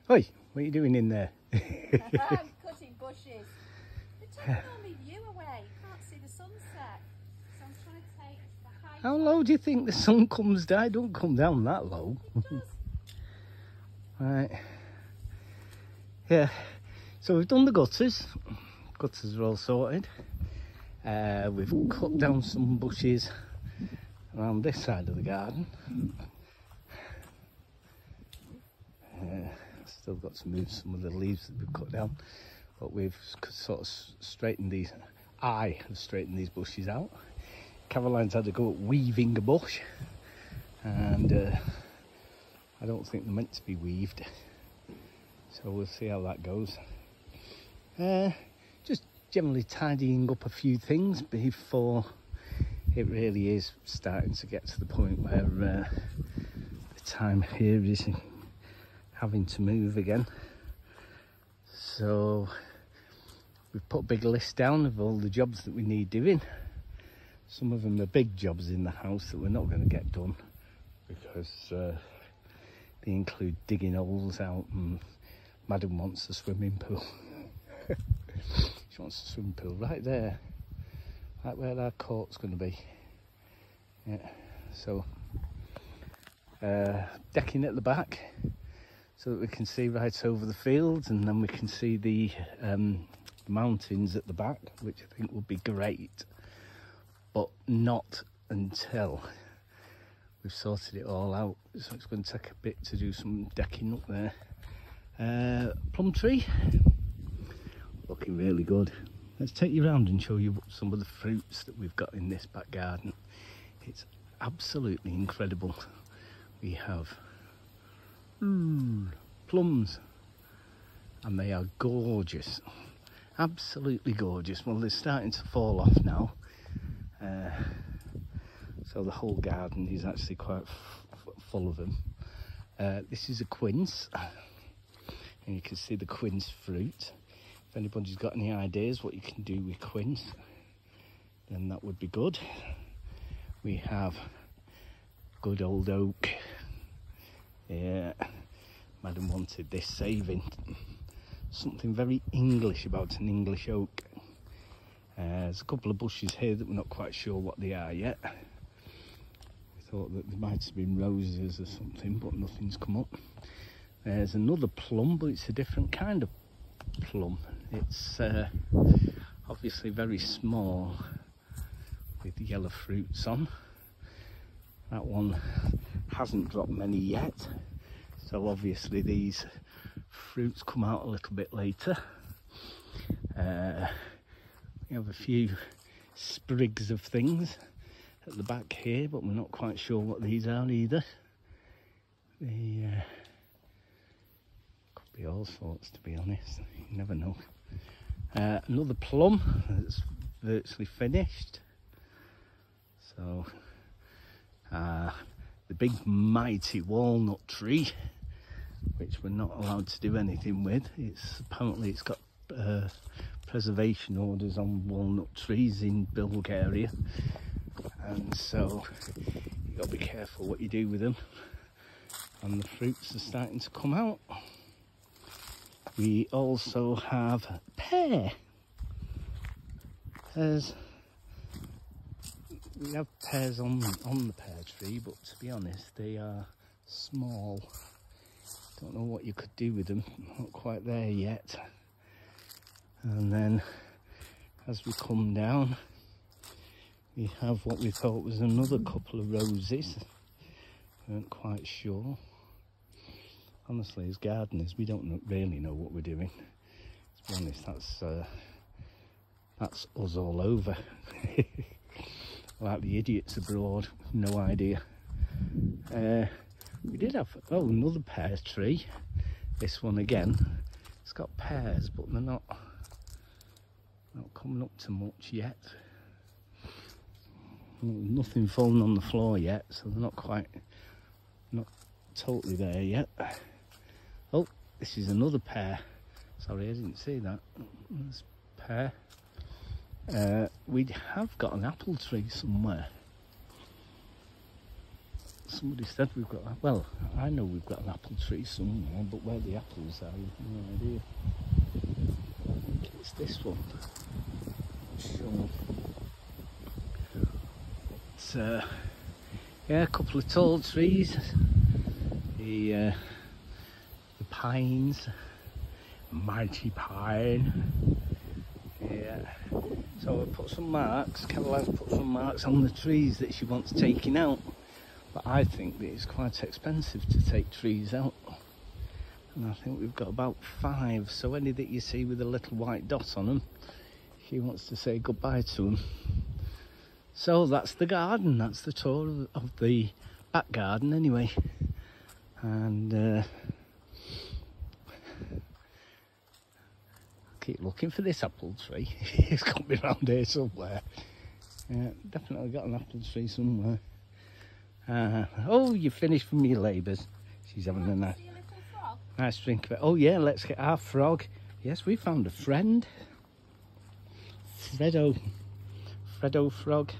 Oi, what are you doing in there? I'm cutting bushes. They're taking all my view away. You can't see the sunset. So I'm trying to take the high. How low do you think the sun comes down? Don't come down that low. It does. Right. Yeah. So we've done the gutters. Gutters are all sorted. We've cut down some bushes around this side of the garden. Still got to move some of the leaves that we've cut down, but we've sort of straightened these. I have straightened these bushes out. Caroline's had to go at weaving a bush, and I don't think they're meant to be weaved, so we'll see how that goes. Just generally tidying up a few things before it really is starting to get to the point where the time here is having to move again. So we've put a big list down of all the jobs that we need doing. Some of them are big jobs in the house that we're not going to get done because they include digging holes out, and Madam wants a swimming pool. She wants a swimming pool right there, right where our court's going to be. Yeah, so decking at the back so that we can see right over the fields, and then we can see the mountains at the back, which I think would be great, but not until we've sorted it all out. So it's going to take a bit to do some decking up there. Plum tree, looking really good. Let's take you around and show you some of the fruits that we've got in this back garden. It's absolutely incredible. We have plums, and they are gorgeous, absolutely gorgeous. Well, they're starting to fall off now, so the whole garden is actually quite full of them. This is a quince, and you can see the quince fruit. If anybody's got any ideas what you can do with quince, then that would be good. We have good old oak. Yeah, Madam wanted this saving. Something very English about an English oak. There's a couple of bushes here that we're not quite sure what they are yet. We thought that they might have been roses or something, but nothing's come up. There's another plum, but it's a different kind of plum. It's obviously very small with yellow fruits on. That one hasn't dropped many yet, so obviously these fruits come out a little bit later. We have a few sprigs of things at the back here, but we're not quite sure what these are either. They could be all sorts, to be honest. You never know. Another plum that's virtually finished. So the big mighty walnut tree, which we're not allowed to do anything with. Apparently it's got preservation orders on walnut trees in Bulgaria, and so you've got to be careful what you do with them. And the fruits are starting to come out. We also have pear. We have pears on the pear tree, but to be honest, they are small. Don't know what you could do with them. Not quite there yet. And then, as we come down, we have what we thought was another couple of roses. Weren't quite sure. Honestly, as gardeners, we don't really know what we're doing. To be honest, that's us all over. Like the idiots abroad, no idea. We did have another pear tree. This one again, it's got pears, but they're not coming up to much yet. Nothing fallen on the floor yet, so they're not totally there yet. Oh, this is another pear. Sorry, I didn't see that. There's pear. We have got an apple tree somewhere. Somebody said we've got, well, I know we've got an apple tree somewhere, but where the apples are, I've no idea. I think it's this one. Sure. It's, yeah, a couple of tall trees. The pines, mighty pine. Yeah. So I put some marks, Caroline's put some marks on the trees that she wants taking out. But I think that it's quite expensive to take trees out. And I think we've got about 5. So any that you see with a little white dot on them, she wants to say goodbye to them. So that's the garden. That's the tour of the back garden anyway. And keep looking for this apple tree. It's got to be around here somewhere. Yeah, definitely got an apple tree somewhere. Oh, you finished from your labours. She's having a nice drink of it. Oh yeah, let's get our frog. Yes, we found a friend. Fredo frog.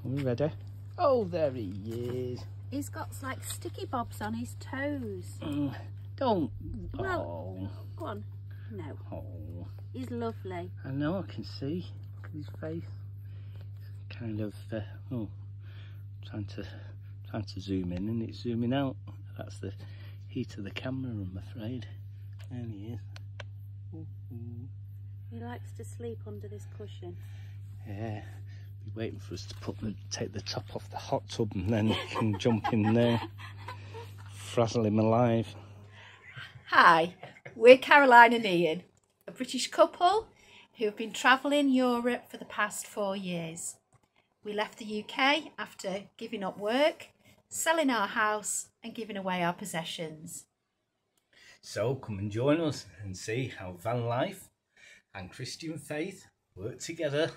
Are we ready? Oh, there he is. He's got like sticky bobs on his toes. Don't. Well, oh. Go on. No. Oh. He's lovely. I know, I can see. Look at his face. Kind of, oh, trying to zoom in and it's zooming out. That's the heat of the camera, I'm afraid. There he is. Ooh. He likes to sleep under this cushion. Yeah. Be waiting for us to take the top off the hot tub and then he can jump in there. Frazzle him alive. Hi, we're Caroline and Ian, a British couple who have been travelling Europe for the past 4 years. We left the UK after giving up work, selling our house and giving away our possessions. So come and join us and see how van life and Christian faith work together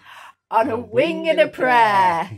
on a wing and a prayer.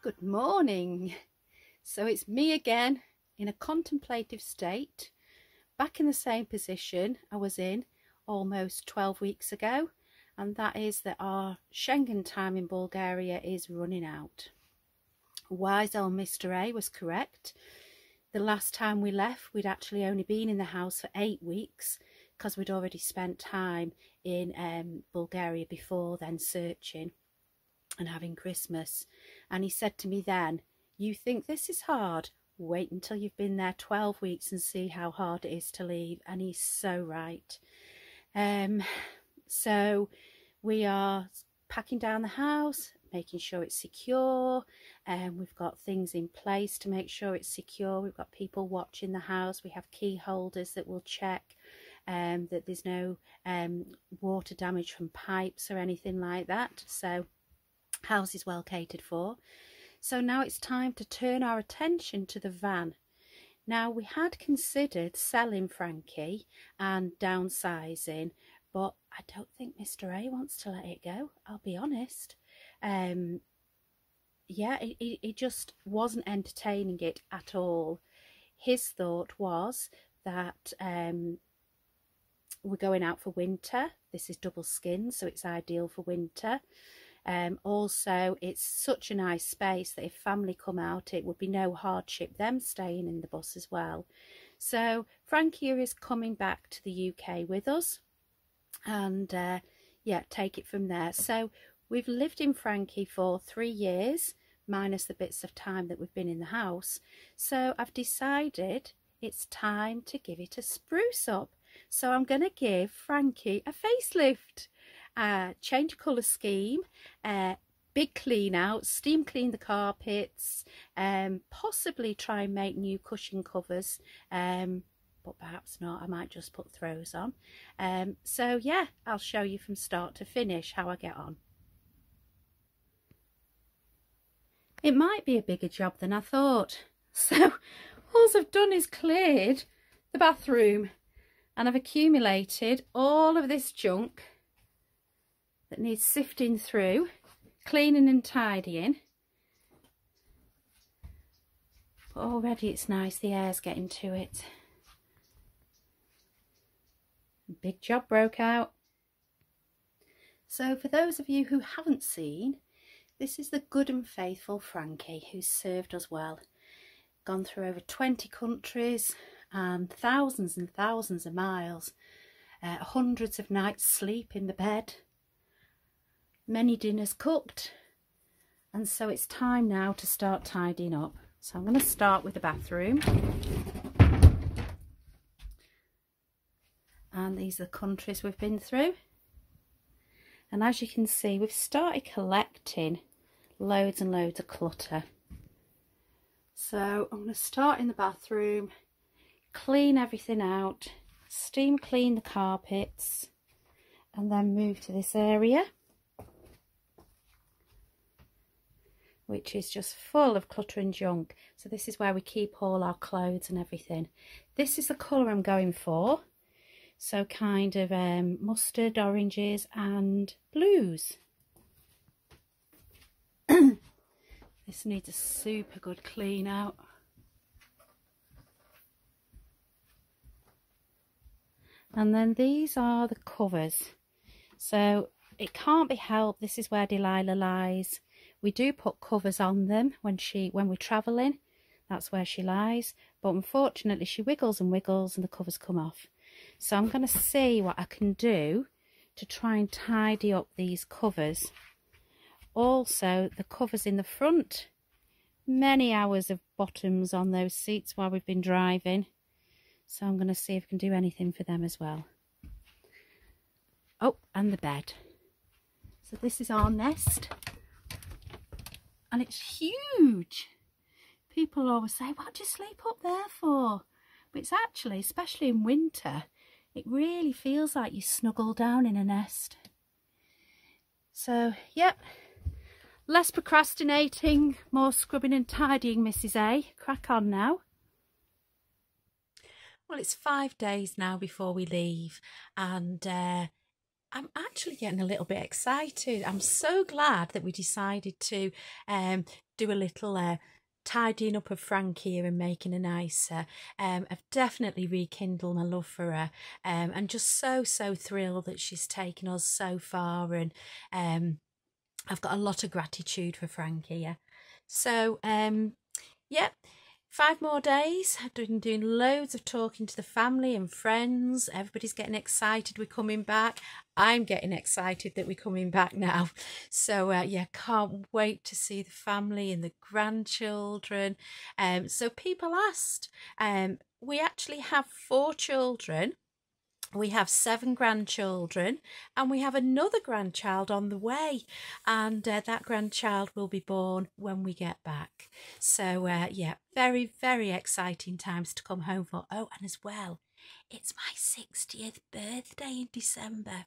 Good morning. So it's me again in a contemplative state, back in the same position I was in almost 12 weeks ago, and that is that our Schengen time in Bulgaria is running out. Wise old Mr. A was correct. The last time we left, we'd actually only been in the house for 8 weeks because we'd already spent time in Bulgaria before then, searching and having Christmas. And he said to me then, "You think this is hard? Wait until you've been there 12 weeks and see how hard it is to leave." And he's so right. So we are packing down the house, making sure it's secure, and we've got things in place to make sure it's secure. We've got people watching the house. We have key holders that will check that there's no water damage from pipes or anything like that. So house is well catered for. So now it's time to turn our attention to the van. Now, we had considered selling Frankie and downsizing, but I don't think Mr. A wants to let it go, I'll be honest. Yeah, he just wasn't entertaining it at all. His thought was that we're going out for winter. This is double skin, so it's ideal for winter. Also, it's such a nice space that if family come out, it would be no hardship them staying in the bus as well. So Frankie is coming back to the UK with us, and yeah, take it from there. So we've lived in Frankie for 3 years, minus the bits of time that we've been in the house. So I've decided it's time to give it a spruce up. So I'm going to give Frankie a facelift, change colour scheme, big clean out, steam clean the carpets, possibly try and make new cushion covers, but perhaps not. I might just put throws on. So yeah, I'll show you from start to finish how I get on. It might be a bigger job than I thought. So all I've done is cleared the bathroom, and I've accumulated all of this junk that needs sifting through, cleaning and tidying. But already it's nice, the air's getting to it. Big job broke out. So for those of you who haven't seen, this is the good and faithful Frankie, who's served us well. Gone through over 20 countries and thousands of miles, hundreds of nights sleep in the bed, many dinners cooked, and so it's time now to start tidying up. So I'm going to start with the bathroom, and these are the countries we've been through. And as you can see, we've started collecting loads and loads of clutter. So I'm going to start in the bathroom, clean everything out, steam clean the carpets, and then move to this area, which is just full of clutter and junk. So this is where we keep all our clothes and everything. This is the colour I'm going for. So kind of mustard, oranges and blues. This needs a super good clean out. And then these are the covers. So it can't be helped. This is where Delilah lies. We do put covers on them when we're travelling. That's where she lies. But unfortunately she wiggles and wiggles and the covers come off. So I'm going to see what I can do to try and tidy up these covers. Also, the covers in the front, many hours of bottoms on those seats while we've been driving. So I'm going to see if I can do anything for them as well. Oh, and the bed. So this is our nest. And it's huge. People always say, what do you sleep up there for? But it's actually, especially in winter, it really feels like you snuggle down in a nest. So, yep. Less procrastinating, more scrubbing and tidying, Mrs. A. Crack on now. Well, it's 5 days now before we leave, and I'm actually getting a little bit excited. I'm so glad that we decided to do a little tidying up of Frankie and making her nicer. I've definitely rekindled my love for her, and just so thrilled that she's taken us so far, and I've got a lot of gratitude for Frankie. Yeah. So yeah, 5 more days. I've been doing loads of talking to the family and friends. Everybody's getting excited we're coming back. I'm getting excited that we're coming back now. So yeah, can't wait to see the family and the grandchildren. So people asked, we actually have 4 children. We have 7 grandchildren, and we have another grandchild on the way, and that grandchild will be born when we get back. So yeah, very exciting times to come home for. Oh, and as well, it's my 60th birthday in December.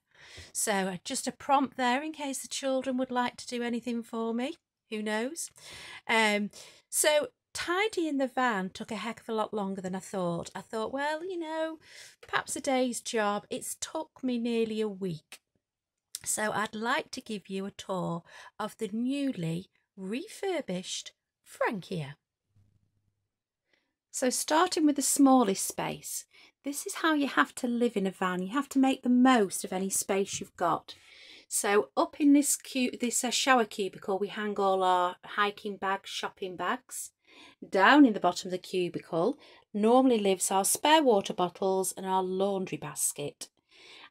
So just a prompt there in case the children would like to do anything for me. Who knows? So tidying the van took a heck of a lot longer than I thought. I thought, well, you know, perhaps a day's job. It's took me nearly a week. So I'd like to give you a tour of the newly refurbished Frankia. So starting with the smallest space, this is how you have to live in a van. You have to make the most of any space you've got. So up in this shower cubicle, we hang all our hiking bags, shopping bags. Down in the bottom of the cubicle normally lives our spare water bottles and our laundry basket.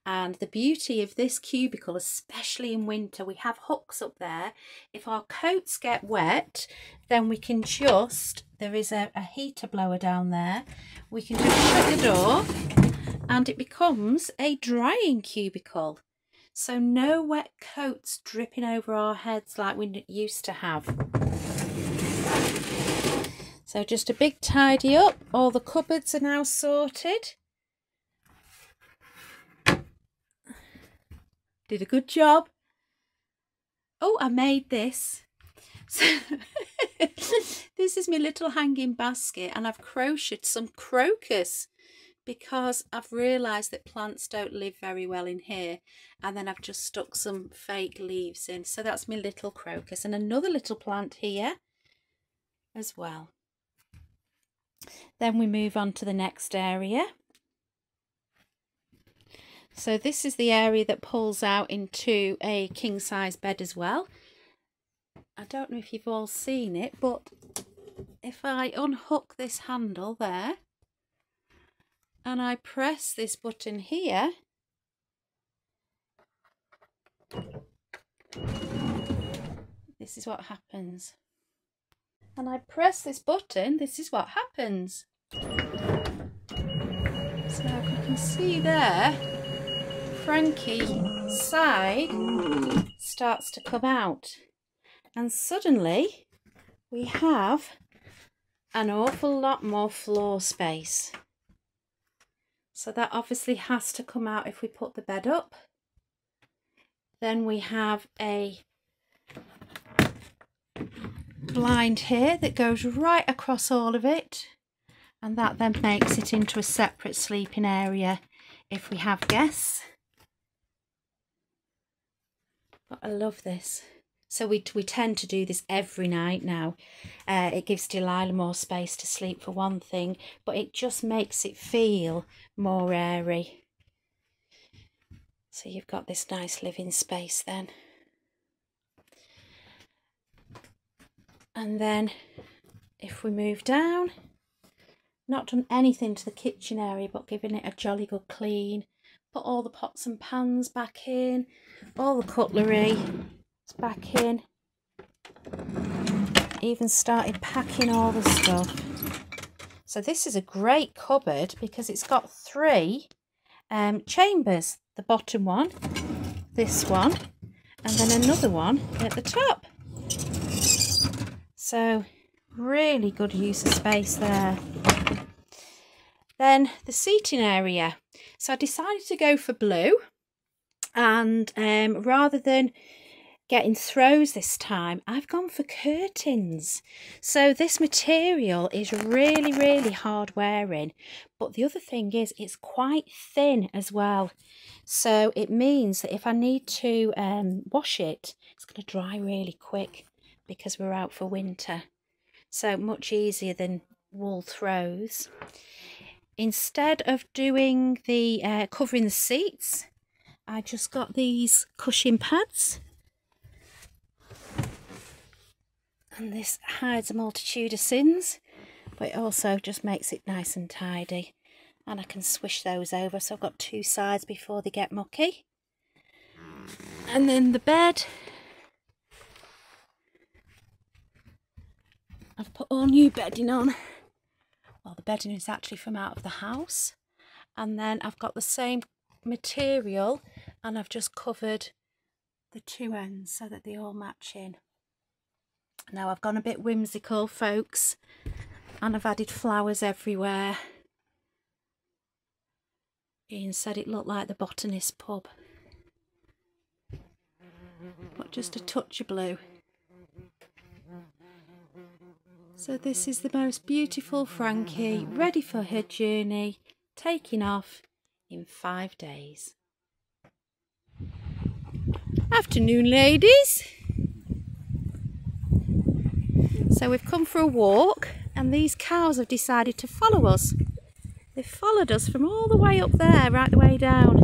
And the beauty of this cubicle, especially in winter, we have hooks up there. If our coats get wet, then we can just, there is a heater blower down there, we can just shut the door and it becomes a drying cubicle. So no wet coats dripping over our heads like we used to have. So just a big tidy up. All the cupboards are now sorted. Did a good job. Oh, I made this. So this is my little hanging basket, and I've crocheted some crocus because I've realised that plants don't live very well in here, and then I've just stuck some fake leaves in. So that's my little crocus, and another little plant here as well. Then we move on to the next area. So this is the area that pulls out into a king-size bed as well. I don't know if you've all seen it, but if I unhook this handle there and I press this button here, this is what happens. And I press this button, this is what happens. So if you can see there, Frankie's side starts to come out, and suddenly we have an awful lot more floor space. So that obviously has to come out if we put the bed up. Then we have a blind here that goes right across all of it, and that then makes it into a separate sleeping area if we have guests. But I love this. So we tend to do this every night now. It gives Delilah more space to sleep for one thing, but it just makes it feel more airy. So you've got this nice living space then. And then if we move down, not done anything to the kitchen area but giving it a jolly good clean. Put all the pots and pans back in, all the cutlery is back in. Even started packing all the stuff. So this is a great cupboard because it's got 3 chambers. The bottom one, this one, and then another one at the top. So really good use of space there. Then the seating area. So I decided to go for blue, and rather than getting throws this time, I've gone for curtains. So this material is really hard wearing, but the other thing is it's quite thin as well. So it means that if I need to wash it, it's going to dry really quick because we're out for winter. So much easier than wool throws. Instead of doing the covering the seats, I just got these cushion pads. And this hides a multitude of sins, but it also just makes it nice and tidy. And I can swish those over, so I've got 2 sides before they get mucky. And then the bed, I've put all new bedding on. Well, the bedding is actually from out of the house. And then I've got the same material and I've just covered the 2 ends so that they all match in. Now I've gone a bit whimsical, folks, and I've added flowers everywhere. Ian said it looked like the botanist pub. But just a touch of blue. So this is the most beautiful Frankie, ready for her journey, taking off in 5 days. Afternoon, ladies. So we've come for a walk and these cows have decided to follow us. They've followed us from all the way up there, right the way down.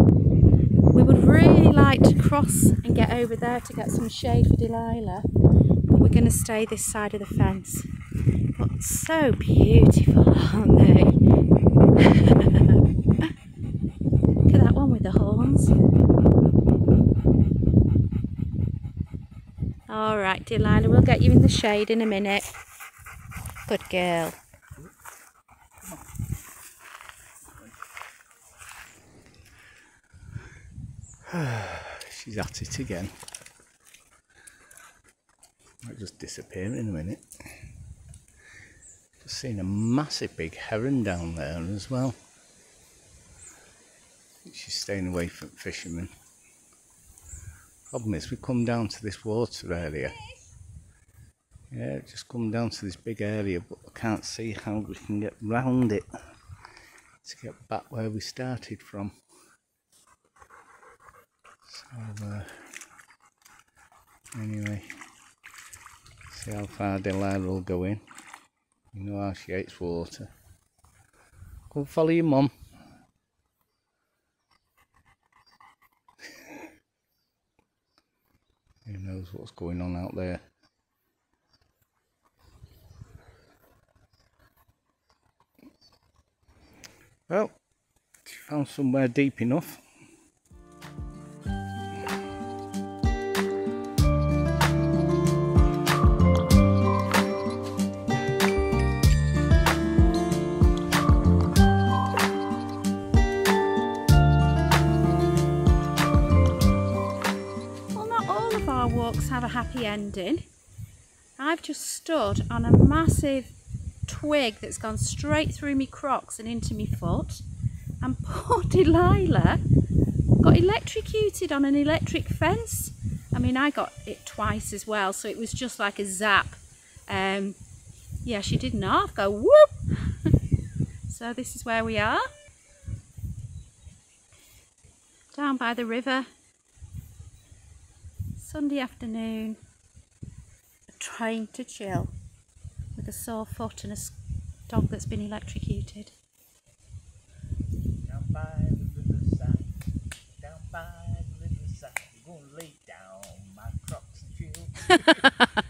We would really like to cross and get over there to get some shade for Delilah, but we're going to stay this side of the fence. But so beautiful, aren't they? Look at that one with the horns. right, Delilah, we'll get you in the shade in a minute. Good girl. She's at it again. Might just disappear in a minute. Just seen a massive big heron down there as well. She's staying away from fishermen. Problem is, we come down to this water area. Yeah, just come down to this big area, but I can't see how we can get round it to get back where we started from. So, anyway, see how far Delilah will go in. You know how she hates water. Go follow your mum. Who knows what's going on out there. Well, she found somewhere deep enough. Walks have a happy ending. I've just stood on a massive twig that's gone straight through me Crocs and into me foot, and poor Delilah got electrocuted on an electric fence. I mean, I got it twice as well, so it was just like a zap. Yeah, she didn't half go whoop. So this is where we are, down by the river. Sunday afternoon, trying to chill with a sore foot and a dog that's been electrocuted. Down by the riverside, down by the riverside, I'm gonna lay down my Crocs and chill.